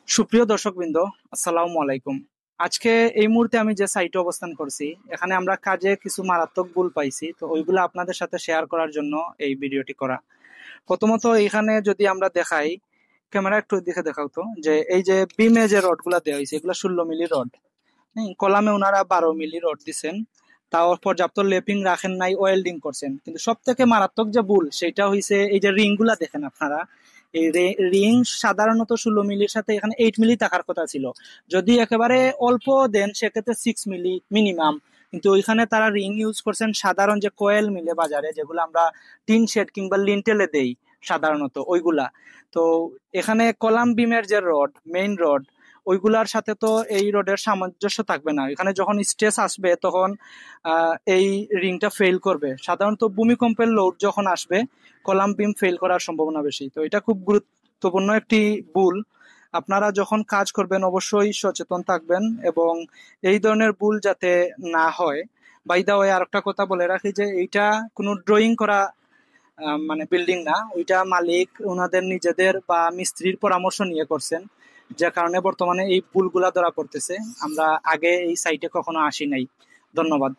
সুপ্রিয় দর্শকবৃন্দ, আসসালামু আলাইকুম। আজকে এই মুহূর্তে আমি যে সাইটে অবস্থান করছি, এখানে আমরা কাজে কিছু মারাত্মক ভুল পাইছি, তো ওইগুলো আপনাদের সাথে শেয়ার করার জন্য এই ভিডিওটি করা। প্রথমত এখানে যদি আমরা দেখাই, ক্যামেরা একটু দিকে দেখাও তো, যে এই যে বিমে যে রড গুলা দেওয়া হয়েছে এগুলো 16 মিলি রড। কলামে ওনারা 12 মিলি রড দিচ্ছেন, তাও পর্যাপ্ত লেপিং রাখেন নাই, ওয়েল্ডিং করছেন। কিন্তু সব থেকে মারাত্মক যে ভুল সেটা হয়েছে এই যে রিং গুলা দেখেন আপনারা, এই রিং সাধারণত 16 মিলির সাথে এখানে 8 মিলি থাকার কথা ছিল। যদি একেবারে অল্প দেন সেক্ষেত্রে 6 মিলি মিনিমাম, কিন্তু ওইখানে তারা রিং ইউজ করছেন সাধারণ যে কোয়েল মিলে বাজারে, যেগুলো আমরা টিন শেড কিংবা লিন্টেলে দেই সাধারণত ওইগুলা। তো এখানে কলাম বিমের যে রড, মেইন রড, ওইগুলার সাথে তো এই রডের সামঞ্জস্য থাকবে না। এখানে যখন স্ট্রেস আসবে তখন এই রিংটা ফেল করবে। সাধারণত ভূমিকম্পের লোড যখন আসবে কলাম বিম ফেল করার সম্ভাবনা বেশি। তো এটা খুব গুরুত্বপূর্ণ একটি ভুল। আপনারা যখন কাজ করবেন অবশ্যই সচেতন থাকবেন এবং এই ধরনের ভুল যাতে না হয়। বাই দা ওয়ে, আরেকটা কথা বলে রাখি যে এইটা কোনো ড্রয়িং করা মানে বিল্ডিং না, ওইটা মালিক ওনাদের নিজেদের বা মিস্ত্রির পরামর্শ নিয়ে করছেন, যে কারণে বর্তমানে এই ভুলগুলা ধরা পড়তেছে। আমরা আগে এই সাইটে কখনো আসি নাই। ধন্যবাদ।